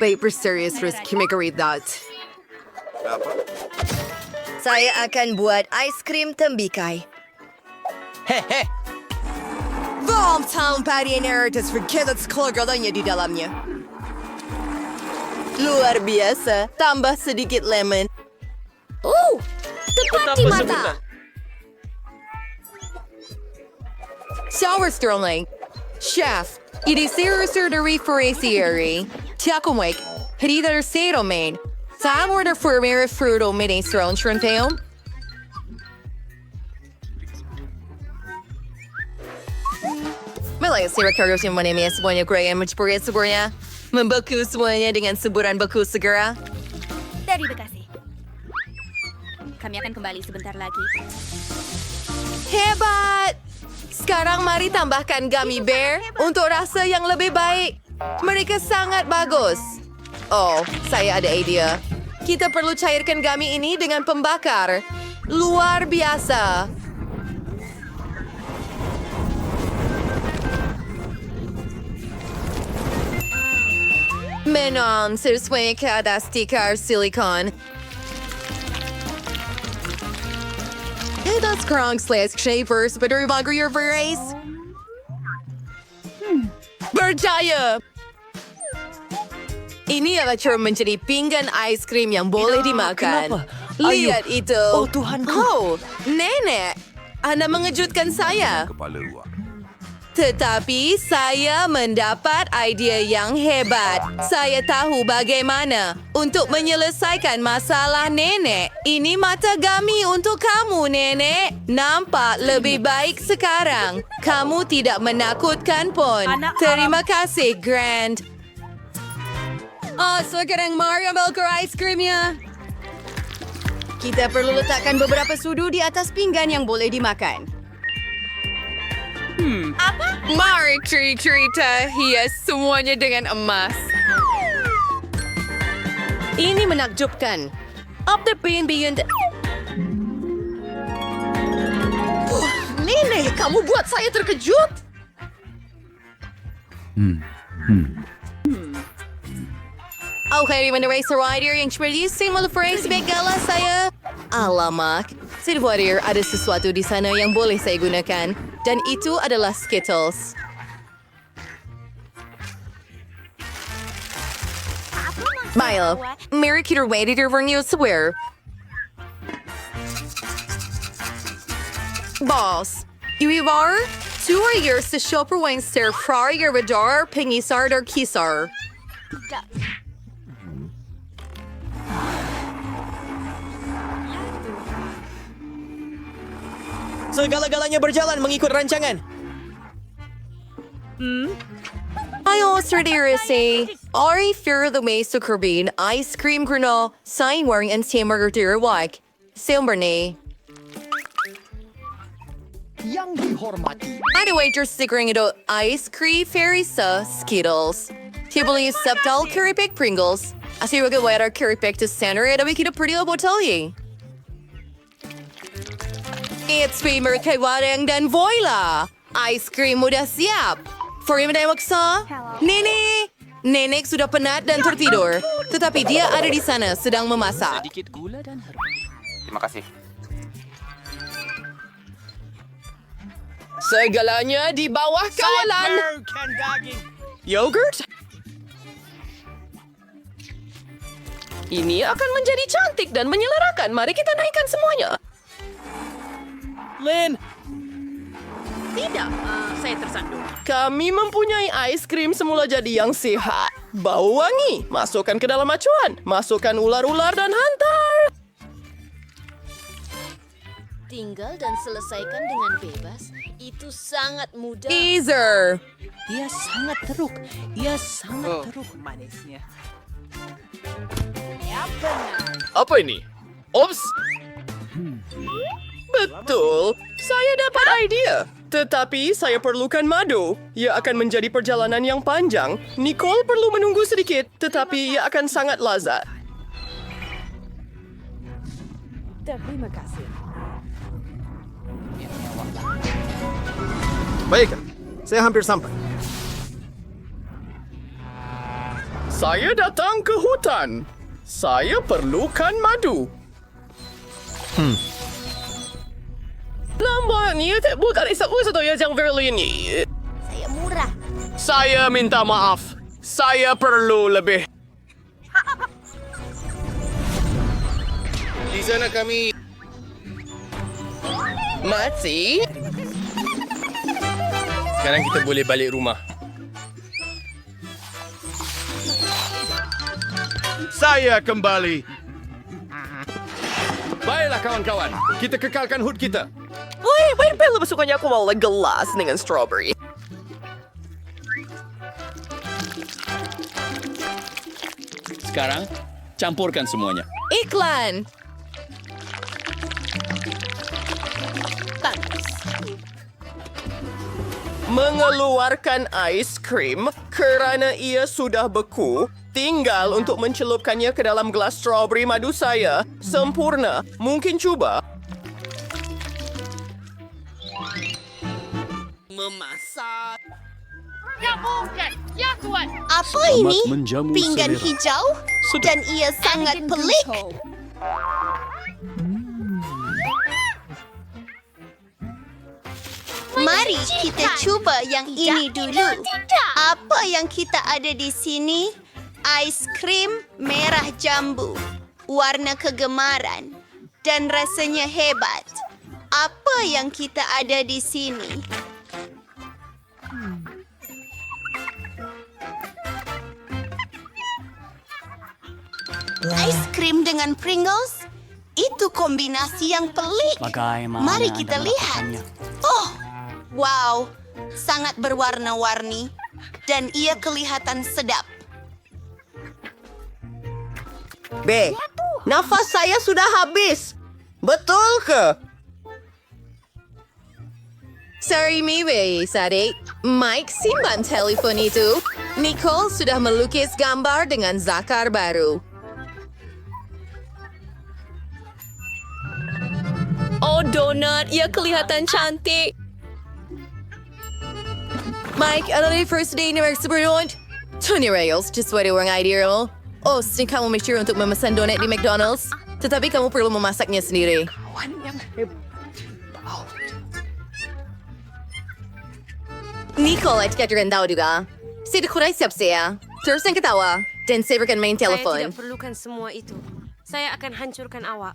paper serious risk that. Saya akan buat ais krim tembikay. Hehe. Bom town patty and heritage for kids kegagalannya di dalamnya. Luar biasa. Tambah sedikit lemon. Tepat di mata. Sour Sterling. Chef, it is serious surgery for ACRE. Tiakumwik, hindi that are sato main. Sa order for mere fruto mini strong shrimpeum. Malay si Ricardo si manemi semuanya Graham mencepurit sebenarnya. Membeku semuanya dengan seburan beku segera. Terima kasih. Kami akan kembali sebentar lagi. Hebat! Sekarang mari tambahkan gummy bear untuk rasa yang lebih baik. Mereka sangat bagus. Oh, saya ada idea. Kita perlu cairkan gummy ini dengan pembakar. Luar biasa. Menon sesuai ke atas tikar silikon. Edas kerang slash shavers berbagai varieties. Berjaya! Ini adalah cara menjadi pinggan ais krim yang boleh dimakan. Kenapa? Lihat Ayo. itu. Oh, Tuhanku. Oh, nenek. Anda mengejutkan saya. Tetapi saya mendapat idea yang hebat. Saya tahu bagaimana untuk menyelesaikan masalah nenek. Ini mata gami untuk kamu, nenek. Nampak lebih baik sekarang. Kamu tidak menakutkan pun. Terima kasih, Grand. Sekarang Mario ambil ice creamnya. Kita perlu letakkan beberapa sudu di atas pinggan yang boleh dimakan. Mari cerita hias semuanya dengan emas. Ini menakjubkan. Up the beyond. Nenek, kamu buat saya terkejut. Okay, menerai rider yang seperti simul phrase begala saya. Alamak, saya khawatir ada sesuatu di sana yang boleh saya gunakan. Dan itu adalah Skittles. Mile, mari kita wait it over news swear. Boss, you are 2 years to shopper Weinster fra your radar pingisar or kisar. Segala-galanya berjalan mengikut rancangan. Ayo, Sir Dirisi. Ari fear the ways to Kerbin, ice cream grano, sign wearing and hamburger dear like. Silberny. Yang dihormati. Anyway, just stickering ito ice cream fairy sa Skittles. Tibuli septal curry pick Pringles. Asi waga waiter curry pick to center at we kita pretty boteli. It's Beamer kay Wareng dan Voila. Ice cream mudah siap. For him na maksa. Nenek! Nenek sudah penat dan tertidur. Tetapi dia ada di sana sedang memasak. Sedikit gula dan herba. Terima kasih. Segalanya di bawah kawalan. Yogurt? Ini akan menjadi cantik dan menyelerakan. Mari kita naikkan semuanya. Lynn, Tidak, saya tersandung. Kami mempunyai ice cream semula jadi yang sehat. Bau wangi. Masukkan ke dalam acuan. Masukkan ular-ular dan hantar. Tinggal dan selesaikan dengan bebas. Itu sangat mudah. Easer. ia sangat teruk. Ia sangat teruk manisnya. Apa ini? Ops. Betul. Saya dapat idea. Tetapi saya perlukan madu. Ia akan menjadi perjalanan yang panjang. Nicole perlu menunggu sedikit, tetapi ia akan sangat lazat. Terima kasih. Baik, saya hampir sampai. Saya datang ke hutan. Saya perlukan madu. Nampaknya tak bukan satu yang verli ini. Saya murah. Saya minta maaf. Saya perlu lebih. Di sana kami. Mati. Sekarang kita boleh balik rumah. Saya kembali. Baiklah kawan-kawan, kita kekalkan HUD kita. Main pala sukanya aku mau gelas dengan strawberry. Sekarang, campurkan semuanya. Iklan. Mengeluarkan ais krim kerana ia sudah beku. Tinggal untuk mencelupkannya ke dalam gelas strawberry madu saya. Sempurna. Mungkin cuba. Memasak. Apa ini? menjamu Pinggan selera. hijau? Dan ia sangat pelik. Mari kita cuba yang ini dulu. Apa yang kita ada di sini? Ais krim merah jambu. Warna kegemaran. Dan rasanya hebat. Apa yang kita ada di sini? Ais krim dengan Pringles? Itu kombinasi yang pelik. Bagaimana Mari Anda kita lihat. melakukannya? Oh, wow. Sangat berwarna-warni. Dan ia kelihatan sedap. B. Nafas saya sudah habis. Betul ke? Sorry, Miwe, Sadik. Mike, simpan telefon itu. Nicole sudah melukis gambar dengan zakar baru. Oh, donut. Ia kelihatan cantik. Mike, ano na yung first day ni Mark Sabrinoid? Tony Rails, sesuai orang idea mo. Oh, sini kamu make sure untuk memesan donut di McDonald's. Tetapi kamu perlu memasaknya sendiri. Nicole, at kaya tahu juga. Sida kuray siap saya. Terus yang ketawa. Dan saverkan main Saya telepon. tidak perlukan semua itu. Saya akan hancurkan awak.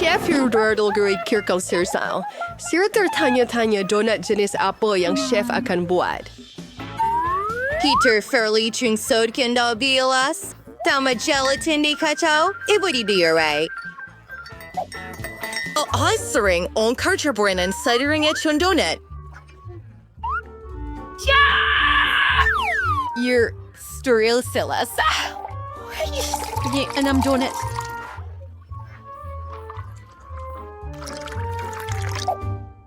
Chef Eduardo Gurid Kirkal Sirsal. Sir tertanya-tanya donat jenis apa yang chef akan buat. Peter Fairley chung sod kenda bilas. Tama gelatin di kacau. Ibu di diurai. Oh, ay sering on karcher Brennan sidering at yung donut. You're sterile silas. Ni 6 donut.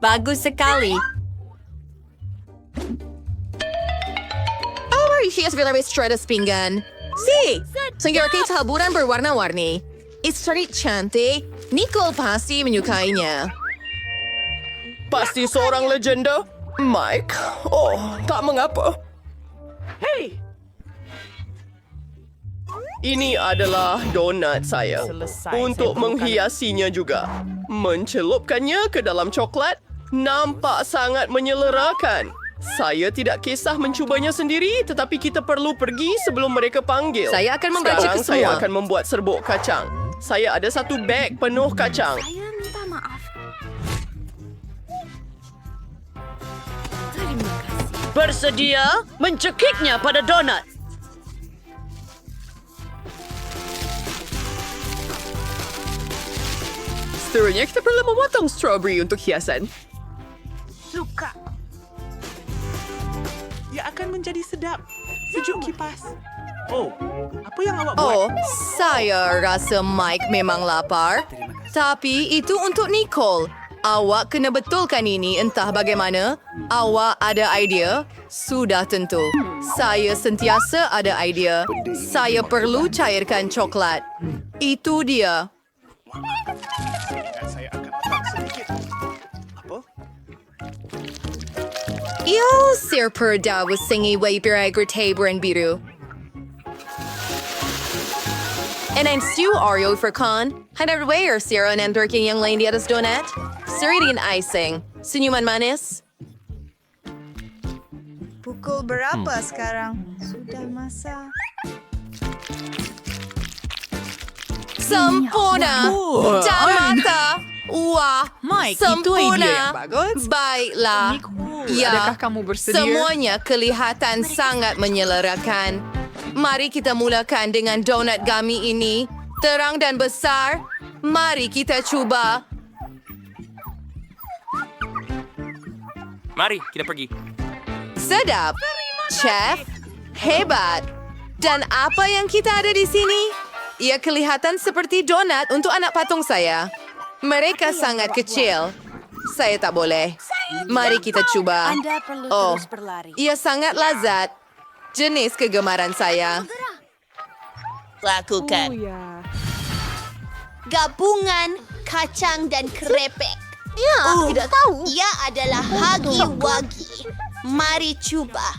Bagus sekali. Oh, Mauritius Villarreal Stratus pinggan. Si, sehingga kita taburan berwarna-warni. Istri cantik, Nicole pasti menyukainya. Pasti seorang legenda. Mike. Oh, tak mengapa. Hey. Ini adalah donat saya. Untuk menghiasinya juga. Mencelupkannya ke dalam coklat nampak sangat menyelerakan. Saya tidak kisah mencubanya sendiri, tetapi kita perlu pergi sebelum mereka panggil. Saya akan membaca Sekarang ke saya semua. akan membuat serbuk kacang. Saya ada satu beg penuh kacang. Saya minta maaf. Bersedia mencekiknya pada donat. Seterusnya kita perlu memotong strawberry untuk hiasan. Suka. Ia akan menjadi sedap. Sejuk kipas. Oh, apa yang awak buat? Oh, saya rasa Mike memang lapar. Tapi itu untuk Nicole. Awak kena betulkan ini entah bagaimana. Awak ada idea? Sudah tentu. Saya sentiasa ada idea. Saya perlu cairkan coklat. Itu dia. Saya akan letak sedikit. Apa? Yo, serperda was singing way berang biru. And I'm Stu Oreo for con. Hanarway or Sarah and working young lady at donut. Siridian icing. Senyuman manis. Pukul berapa sekarang? Sudah masa. Sempurna. Dan mata. Wah, Mike, itu sempurna. ide yang bagus. Baiklah. Ya, Adakah kamu bersedia? semuanya kelihatan sangat menyelerakan. Mari kita mulakan dengan donat gummy ini. Terang dan besar. Mari kita cuba. Mari, kita pergi. Sedap. Chef, hebat. Dan apa yang kita ada di sini? Ia kelihatan seperti donat untuk anak patung saya. Mereka sangat kecil. Saya tak boleh. Mari kita cuba. Anda perlu Oh, terus berlari. ia sangat lazat. Jenis kegemaran saya. Lakukan. Gabungan kacang dan krepek. Ya, tidak tahu. Ia adalah hagi-wagi. Mari cuba.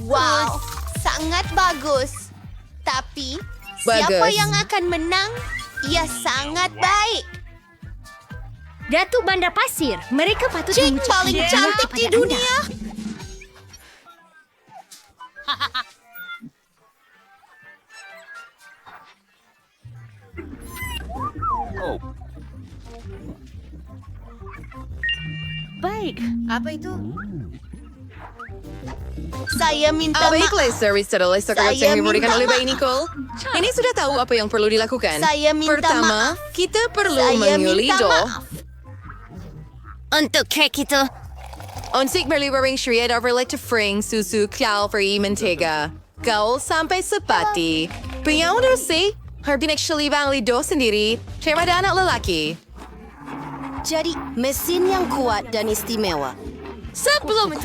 Wow, sangat bagus. Tapi, siapa Bagus. yang akan menang? Ia sangat baik. Datuk Bandar Pasir, mereka patut Cik mengucapkan paling terima cantik kepada di anda. dunia. Oh, Baik, apa itu? Saya minta Baiklah, maaf. service adalah sekarang Saya yang diberikan minta oleh Bayi maaf. Nicole. Ini sudah tahu apa yang perlu dilakukan. Saya minta Pertama, maaf. kita perlu Saya menguli minta dough. maaf. Untuk kek itu, Onsik berliwering syariat overlay to fring susu klau for mentega. Gaul sampai sepati. Penyaudar sih, harus actually bang lido sendiri. Daripada anak lelaki. Jadi, mesin yang kuat dan istimewa. Sebelum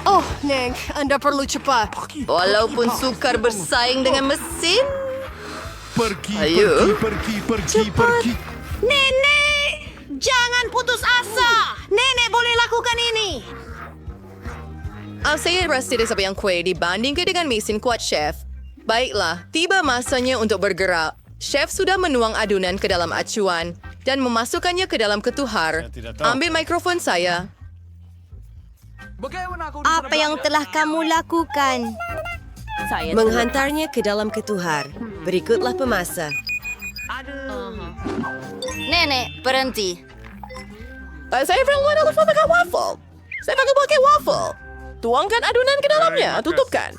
Oh, Neng, Anda perlu cepat. walaupun sukar bersaing dengan mesin. Pergi, Ayo. pergi. Nenek! Jangan putus asa! Nenek boleh lakukan ini! Saya rasa tidak sampai yang kue dibandingkan dengan mesin kuat chef. Baiklah, tiba masanya untuk bergerak. Chef sudah menuang adunan ke dalam acuan dan memasukkannya ke dalam ketuhar. Ambil mikrofon saya. Apa yang telah kamu lakukan? Menghantarnya ke dalam ketuhar. Berikutlah pemasak. Nenek, berhenti. Saya perlu adalah pakai waffle. Saya pakai waffle. Tuangkan adunan ke dalamnya. Tutupkan.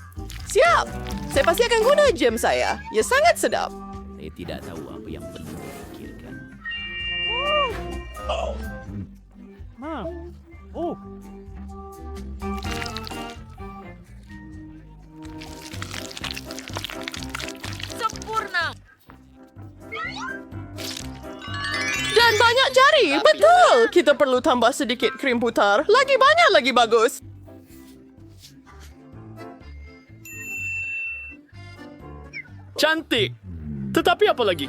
Siap. Saya pasti akan guna jam saya. Ia sangat sedap. Saya tidak tahu apa yang perlu dipikirkan. Dan banyak jari. Betul. Kita perlu tambah sedikit krim putar. Lagi banyak, lagi bagus. Cantik. Tetapi apa lagi?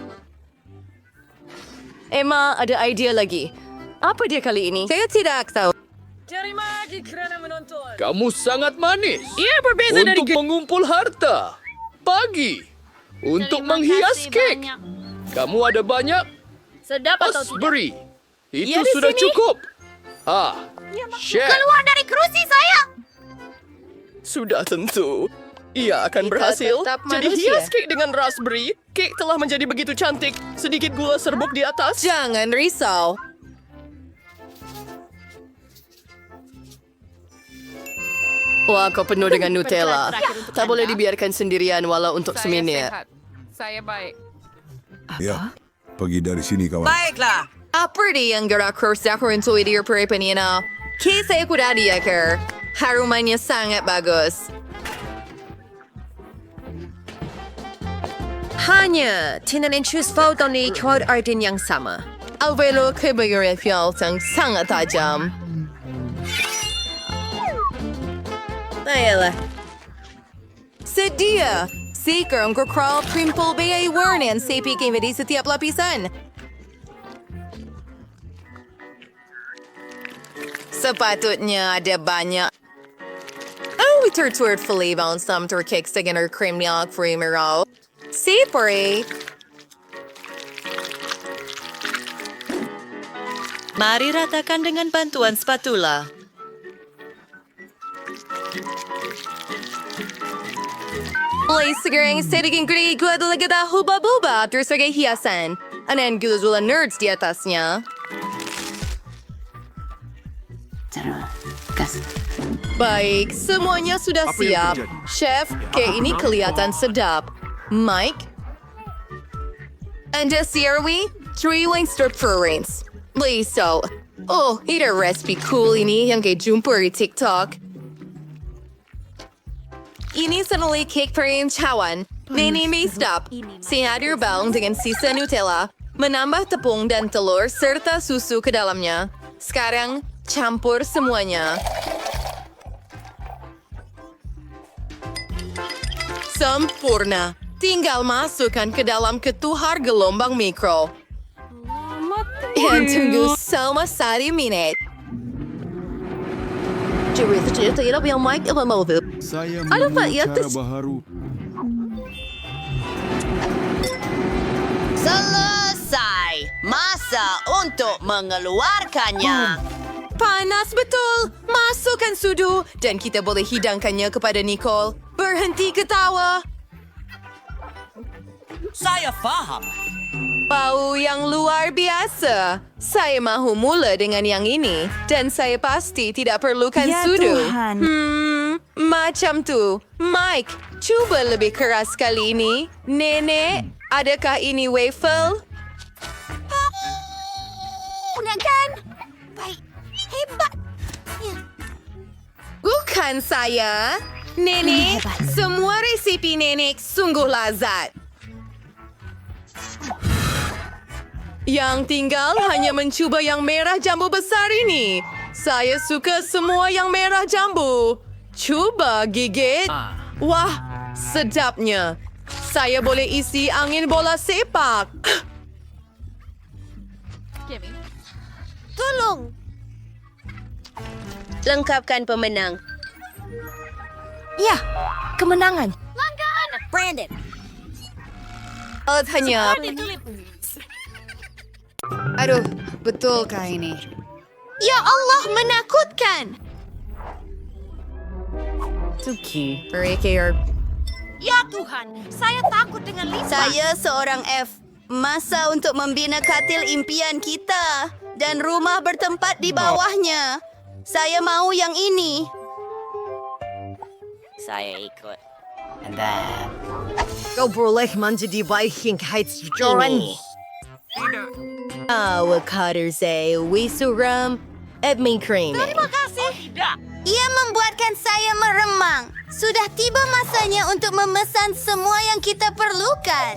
Emma ada idea lagi. Apa dia kali ini? Saya tidak tahu. Kamu sangat manis. Ia berbeza untuk mengumpul harta. Pagi. Untuk menghias kek. Kamu ada banyak? Sedap atau tidak? Beri. Itu Ia di sudah sini. cukup. Chef. Keluar dari kerusi saya! Sudah tentu. Ia akan Kita berhasil. tetap Jadi manusia. hias kek dengan raspberry. Kek telah menjadi begitu cantik. Sedikit gula serbuk di atas. Jangan risau. Wah, kau penuh dengan Nutella. Tak boleh dibiarkan sendirian walau untuk seminit. Saya baik. Ya, pergi dari sini kawan. Baiklah. Apa dia yang gerak kerusak untuk dia peripenina? Kisah kuda dia ke. Harumannya sangat bagus. Hanya tinanenchus foto ni kod artin yang sama. Alvelo kebayaran yang sangat tajam. Ayolah. Sedia. Sekarang kekral primpul bayay warnan sepi kami di setiap lapisan. Sepatutnya ada banyak. Oh, tertutup bang some terkek dengan krim yang krimerau. Sipri. Mari ratakan dengan bantuan spatula. Mulai sekarang sedikit gede gue adalah kita huba-buba terus sebagai hiasan. Anan gula-gula nerds di atasnya. Baik, semuanya sudah Apa yang siap. terjadi? Chef, kek ini kelihatan sedap. Mike? Anda siarwi? 3 wings preference. Listo. Oh, ada recipe cool ini yang kayak jumpa di TikTok. Ini senoli cake perincawan. Nene may stop. Sinadir bawang dengan sisa Nutella. Menambah tepung dan telur serta susu ke dalamnya. Sekarang, campur semuanya. Sempurna. Tinggal masukkan ke dalam ketuhar gelombang mikro. Tunggu selama 1 menit. Cerita yang Mike mau. Saya Ada Pak, ya, cara tes- baharu. Selesai. Masa untuk mengeluarkannya. Panas betul. Masukkan sudu dan kita boleh hidangkannya kepada Nicole. Berhenti ketawa. Saya faham. Bau yang luar biasa. Saya mahu mula dengan yang ini. Dan saya pasti tidak perlukan Ya sudu. Tuhan. Macam tu. Mike, cuba lebih keras kali ini. Nenek, adakah ini waffle? Gunakan. Baik. Hebat. Bukan saya. Nenek, semua resipi nenek sungguh lazat. Yang tinggal hanya mencuba yang merah jambu besar ini. Saya suka semua yang merah jambu. Cuba gigit. Wah, sedapnya. Saya boleh isi angin bola sepak. Tolong. Lengkapkan pemenang. Ya, kemenangan. Brandon. Hanya. Aduh, betulkah ini? Ya Allah, menakutkan. Tuki. Mereka Ya Tuhan, saya takut dengan lipat. Saya seorang F. Masa untuk membina katil impian kita. Dan rumah bertempat di bawahnya. Saya mau yang ini. Saya ikut. Kau boleh menjadi baik kahit ini. avocado say wisuram at me cream. Terima kasih. Ia membuatkan saya meremang. Sudah tiba masanya untuk memesan semua yang kita perlukan.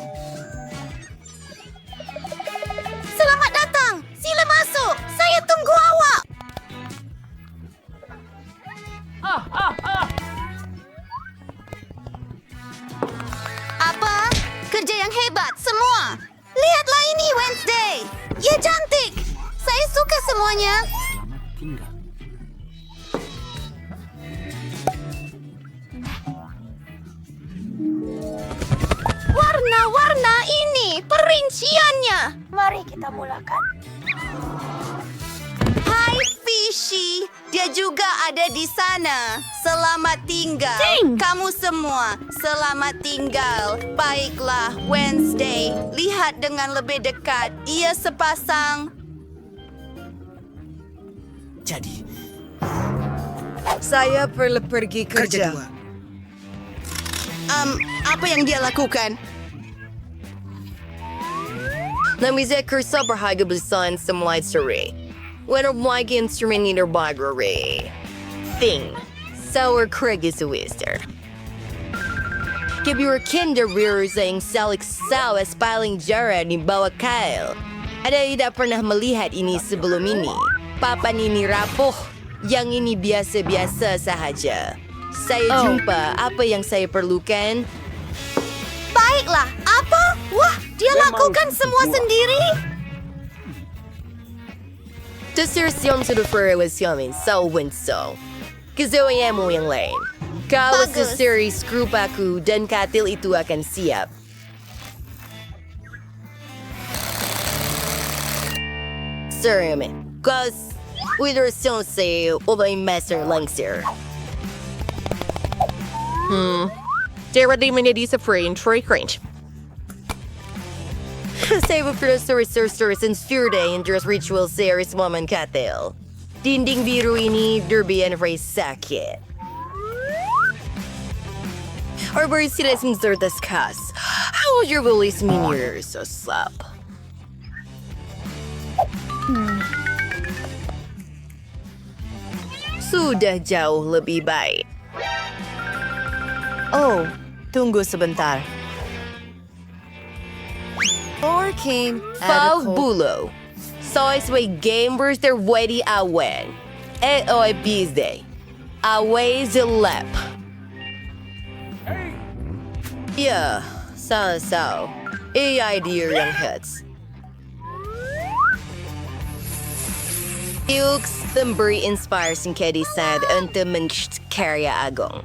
Selamat datang. Sila masuk. Saya tunggu awak. Apa? Kerja yang hebat semua. Lihatlah ini Wednesday. Ya cantik. Saya suka semuanya. Warna-warna ini perinciannya. Mari kita mulakan. Hai Fishy. Dia juga ada di sana. Selamat tinggal. Kamu semua, selamat tinggal. Baiklah, Wednesday. Lihat dengan lebih dekat. Ia sepasang. Jadi, Saya perlu pergi kerja. Apa yang dia lakukan? Namize kursa berharga besar semua sore. When my instrument in their library. Thing. Sour Craig is a wizard. Give your kinder rears ang salik sawa paling jara ni bawa Kyle. Ada tidak pernah melihat ini sebelum ini. Papan ini rapuh. Yang ini biasa-biasa sahaja. Saya jumpa apa yang saya perlukan. Baiklah, apa? Wah, dia lakukan semua sendiri? Desersyong sudufurewasyomin sa winso. Kazoyan mo yung lain. Kalau sa Bagus. series group aku dan katil itu akan siap. Suramin. Kas, widersyong sa ubay master langsir. Deredy minidi sa free and tree cringe. Save for the sorcerers and sphere day and dress ritual series woman katil. Dinding biru ini derby and race sakit. Or where sila sumsertas kas. How will your release mean you're so slap? Sudah jauh lebih baik. Oh, tunggu sebentar. Or came Fabulo. Sois way gamers they're ready awen. Oi bizde. Away zelep. Yeah, so. idea yang hits. Yux Thumbri inspires in Kedi sad untuk mengkarya agong.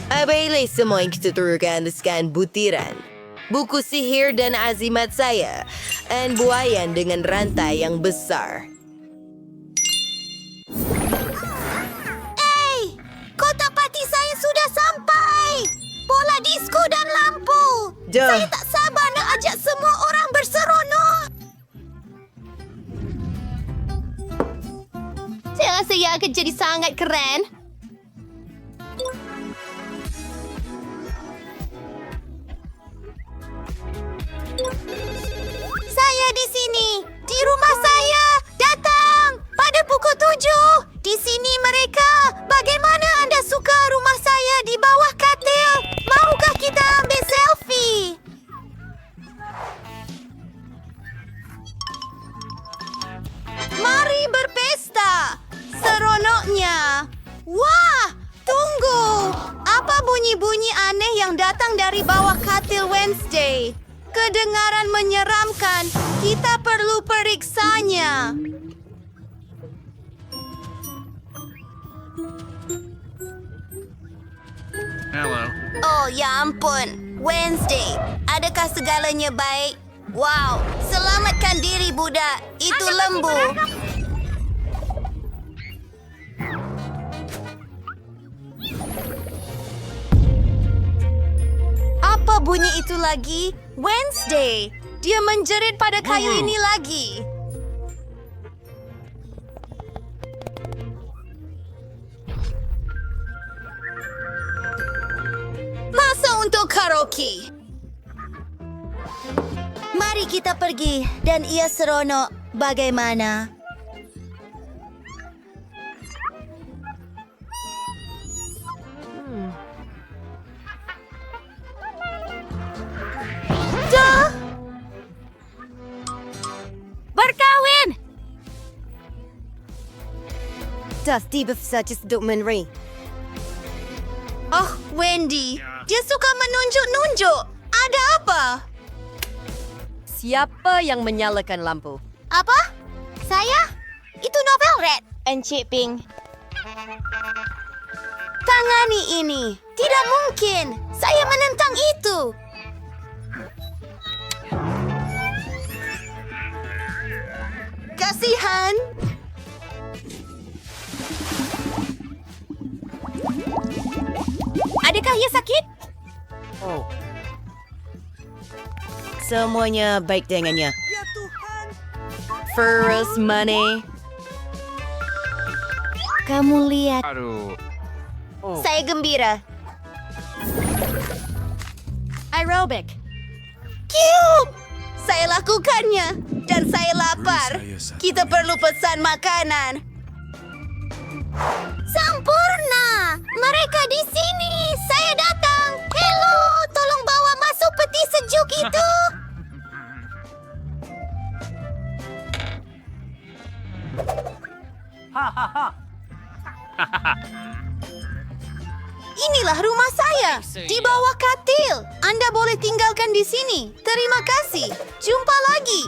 Abaylay semua yang ketuturukan dengan butiran. Buku sihir dan azimat saya. Dan buayan dengan rantai yang besar. Kotak parti saya sudah sampai. Bola disko dan lampu. Saya tak sabar nak ajak semua orang berseronok. Saya rasa ia akan jadi sangat keren. Saya di sini, di rumah saya. Datang pada pukul 7. Di sini mereka. Bagaimana anda suka rumah saya di bawah katil? Maukah kita ambil selfie? Mari berpesta. Seronoknya. Wah, tunggu. Apa bunyi-bunyi aneh yang datang dari bawah katil Wednesday? Kedengaran menyeramkan. Kita perlu periksanya. Hello. Oh, ya ampun. Wednesday, adakah segalanya baik? Wow, selamatkan diri budak. Itu lembu. Apa bunyi itu lagi? Wednesday, dia menjerit pada kayu ini lagi. Masa untuk karaoke. Mari kita pergi dan ia seronok. Bagaimana? Dah. Berkahwin. Das die befsatis dokumen ring. Oh, Wendy. Dia suka menunjuk-nunjuk. Ada apa? Siapa yang menyalakan lampu? Apa? Saya? Itu novel Red. Encik Ping. Tangani ini. Tidak mungkin. Saya menentang itu. Kasihan. Adakah ia sakit? Oh. Semuanya baik dengannya. Ya Tuhan. First money. Kamu lihat. Aduh. Saya gembira. Aerobic. Cute! Saya lakukannya. Dan saya lapar. Kita perlu pesan makanan. Sempurna! Mereka di sini. Saya datang. Hello, tolong bawa masuk peti sejuk itu. Inilah rumah saya, di bawah katil. Anda boleh tinggalkan di sini. Terima kasih. Jumpa lagi.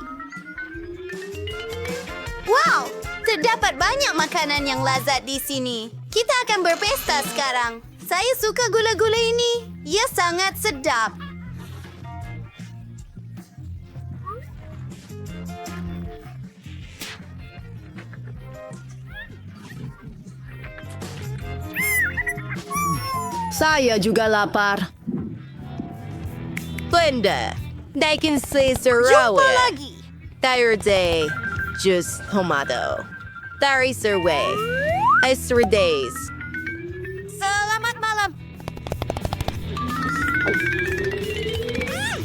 Wow, terdapat banyak makanan yang lazat di sini. Kita akan berpesta sekarang. Saya suka gula-gula ini. Ia sangat sedap. Saya juga lapar. Glenda, Dakin say Jumpa Sarawak. lagi. Thursday, just tomato. Tari Surway. Extra days. Selamat malam.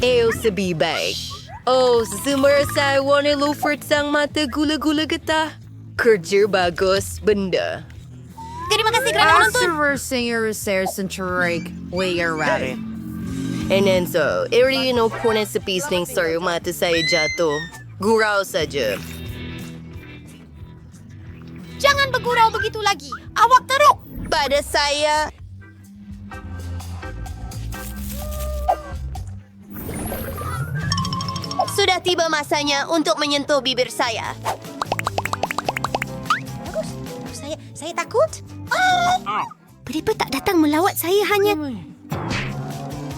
Eu sabi baik. Oh, sumber saya warna lufert sang mata gula-gula getah. Kerja bagus, benda. Terima kasih kerana menonton. And then so, eri no porn sa pisning sorry mata saya jatuh. Gurau saja. Jangan bergurau begitu lagi. Awak teruk. Pada saya, sudah tiba masanya untuk menyentuh bibir saya. Bagus. Saya takut. Oh. Kenapa tak datang melawat saya hanya...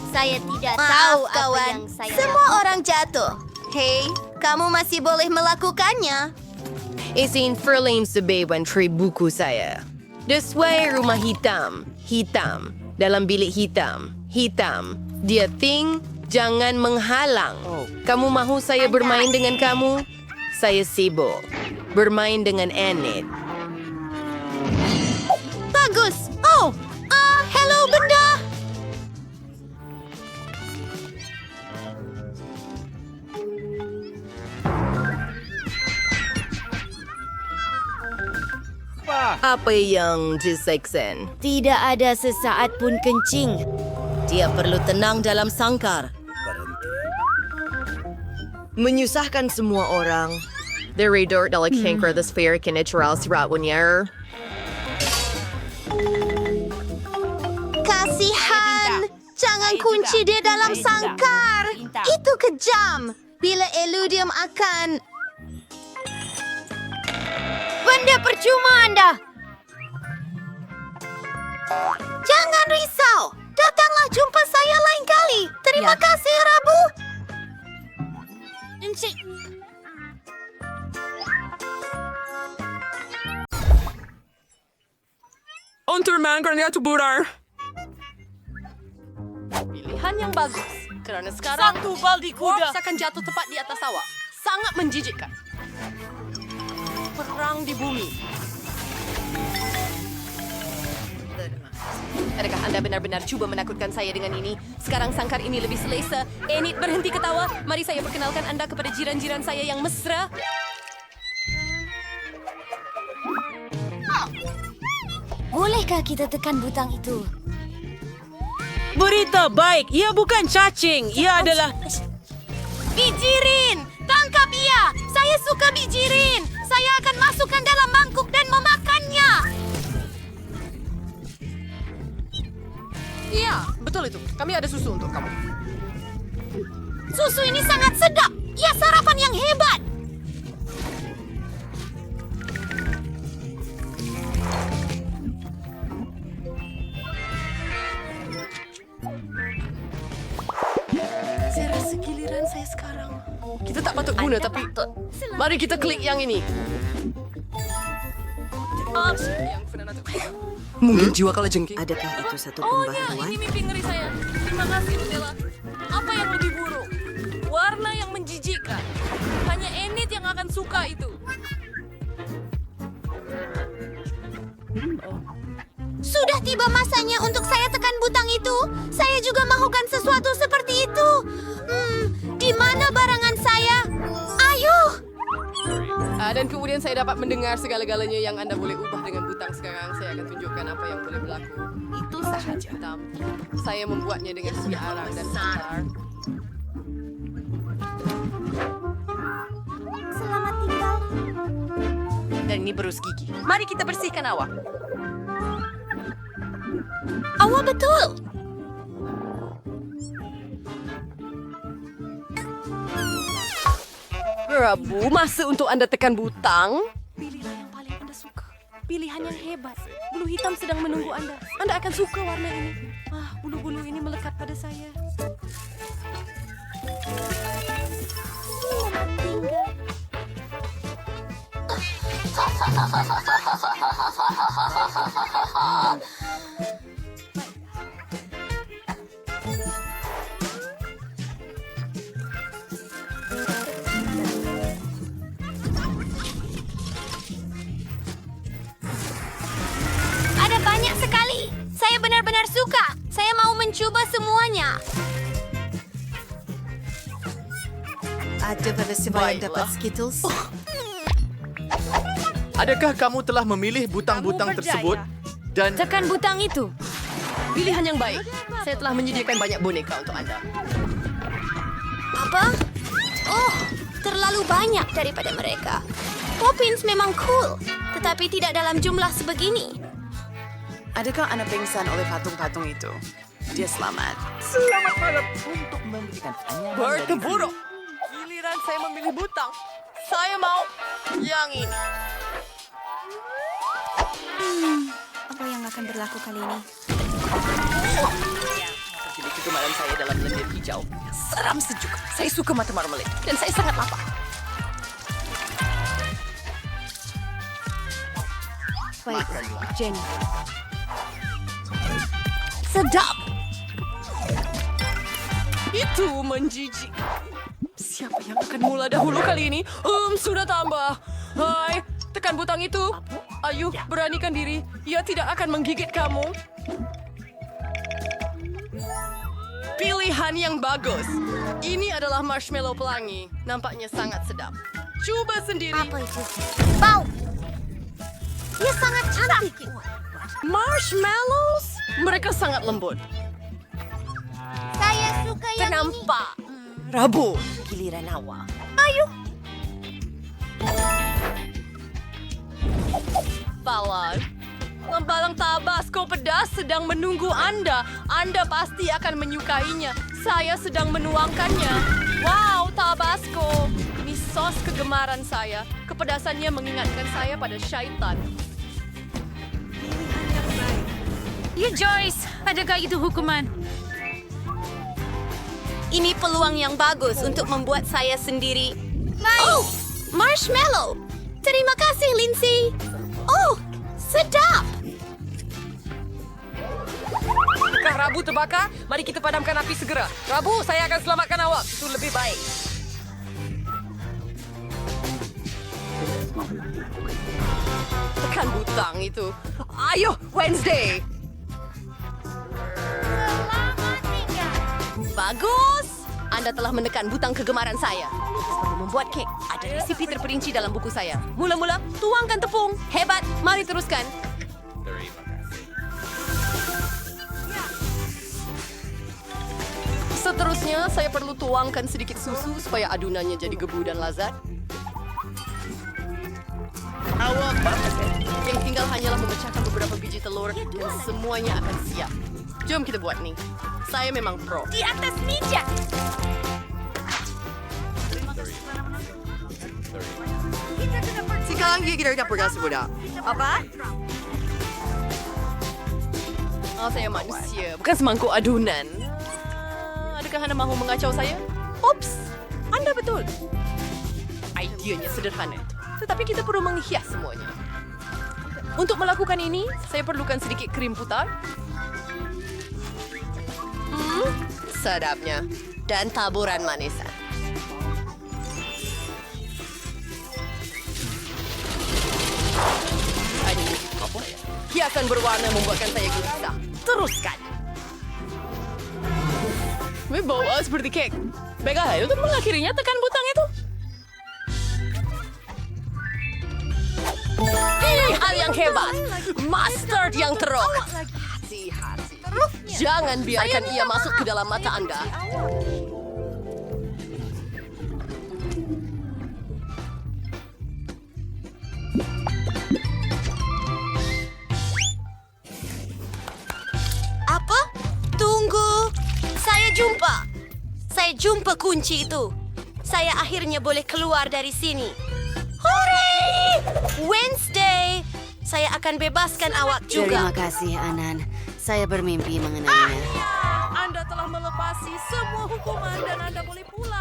Saya tidak tahu kawan. Apa yang saya Semua orang jatuh. Hei, kamu masih boleh melakukannya. Isin Ferlin sebeban tri buku saya. Desway rumah hitam. Hitam. Dalam bilik hitam. Hitam. Dia ting, jangan menghalang. Kamu mahu saya bermain dengan kamu? Saya sibuk. Bermain dengan Enid. Bagus. Oh, hello benda. Apa yang diseksen? Tidak ada sesaat pun kencing. Dia perlu tenang dalam sangkar. Menyusahkan semua orang. The redor dalam kanker the sphere natural sirat wanyar. Kasihan. Jangan kunci dia dalam sangkar. Itu kejam. Bila Eludium akan... Benda percuma anda. Jangan risau. Datanglah jumpa saya lain kali. Terima kasih, Rabu. Encik. Untuk mangkarnya tu burar. Pilihan yang bagus. Kerana sekarang... Satu baldi kuda. Akan jatuh tepat di atas awak. Sangat menjijikkan. Perang di bumi. Adakah anda benar-benar cuba menakutkan saya dengan ini? Sekarang sangkar ini lebih selesa. Enid berhenti ketawa. Mari saya perkenalkan anda kepada jiran-jiran saya yang mesra. Bolehkah kita tekan butang itu? Berita baik, ia bukan cacing. Ia adalah... Bijirin! Tangkap ia! Saya suka bijirin! Saya akan masukkan dalam mangkuk dan memakannya! Iya, betul itu. Kami ada susu untuk kamu. Susu ini sangat sedap! Ia sarapan yang hebat! Saya rasa giliran saya sekarang. Kita tak patut guna, tapi... Mari kita klik yang ini. Mungkin jiwa kala jengking. Adakah itu satu Oh ya, ini mimpi ngeri saya. Terima kasih, Nutella. Apa yang lebih buruk? Warna yang menjijikkan. Hanya Enid yang akan suka itu. Sudah tiba masanya untuk saya tekan butang itu. Saya juga mahukan sesuatu seperti itu. Di mana barangan saya? Ayo! Dan kemudian saya dapat mendengar segala-galanya yang anda boleh ubah dengan butang sekarang. Saya akan tunjukkan apa yang boleh berlaku. Itu sahaja. Saya membuatnya dengan siaran dan sitar. Selamat tinggal. Dan ini berus gigi. Mari kita bersihkan awak. Istimewa betul. Rabu, masa untuk Anda tekan butang. Pilihlah yang paling Anda suka. Pilihan yang hebat. Bulu hitam sedang menunggu Anda. Anda akan suka warna ini. Bulu-bulu ini melekat pada saya. Ada banyak sekali. Saya benar-benar suka. Saya mau mencoba semuanya. Ada festival yang dapat Skittles? Adakah kamu telah memilih butang-butang tersebut? Dan Tekan butang itu. Pilihan yang baik. Saya telah menyediakan banyak boneka untuk Anda. Apa? Oh, terlalu banyak daripada mereka. Poppins memang cool, tetapi tidak dalam jumlah sebegini. Adakah Anda pingsan oleh patung-patung itu? Dia selamat. selamat malam untuk memberikan anyaman dari Berkeburu. Giliran saya memilih butang. Saya mau yang ini. Apa yang akan berlaku kali ini? Jadi kegemaran saya dalam lendir hijau. Seram sejuk. Saya suka mata marmalade. Dan saya sangat lapar. Baik, Jenny. Sedap. Itu menjijikkan. Siapa yang akan mula dahulu kali ini? Sudah tambah. Hai, tekan butang itu. Ayo, beranikan diri. Ia tidak akan menggigit kamu. Pilihan yang bagus. Ini adalah marshmallow pelangi. Nampaknya sangat sedap. Coba sendiri. Apa itu? Bau. Dia sangat cantik. Marshmallows? Mereka sangat lembut. Saya suka yang Kenapa? Rabu, giliran awak. Ayo. Falon, lembalang Tabasco pedas sedang menunggu Anda. Anda pasti akan menyukainya. Saya sedang menuangkannya. Wow, Tabasco. Ini sos kegemaran saya. Kepedasannya mengingatkan saya pada syaitan. Ya, Joyce. Adakah itu hukuman? Ini peluang yang bagus untuk membuat saya sendiri. Oh, marshmallow. Terima kasih, Lindsay. Oh, sedap. Apakah Rabu terbakar? Mari kita padamkan api segera. Rabu, saya akan selamatkan awak. Itu lebih baik. Tekan butang itu. Ayo, Wednesday. Bagus! Anda telah menekan butang kegemaran saya. Sebelum membuat kek, ada resipi terperinci dalam buku saya. Mula-mula, tuangkan tepung. Hebat! Mari teruskan. Seterusnya, saya perlu tuangkan sedikit susu supaya adunannya jadi gebu dan lazat. Awak banget ya. Yang tinggal hanyalah memecahkan beberapa biji telur dan semuanya akan siap. Jom kita buat nih. Saya memang pro. Di atas meja. Sekarang kita dapur gas muda. Apa? Oh, saya manusia, bukan semangkuk adunan. Adakah Anda mahu mengacau saya? Ups, Anda betul. Idenya sederhana, tetapi kita perlu menghias semuanya. Untuk melakukan ini, saya perlukan sedikit krim putar. Sedapnya. Dan taburan manisan. Aduh, apa ya? Hiasan berwarna membuatkan saya gelisah. Teruskan. Bau seperti kek. Baiklah, untuk mengakhirinya tekan butang itu. Pilih hal yang hebat. Mustard yang teruk. Hati-hati. Jangan biarkan ia masuk ke dalam mata Anda. jumpa kunci itu. Saya akhirnya boleh keluar dari sini. Hooray! Wednesday! Saya akan bebaskan awak juga. Terima kasih, Anan. Saya bermimpi mengenainya. Anda telah melepasi semua hukuman dan Anda boleh pulang.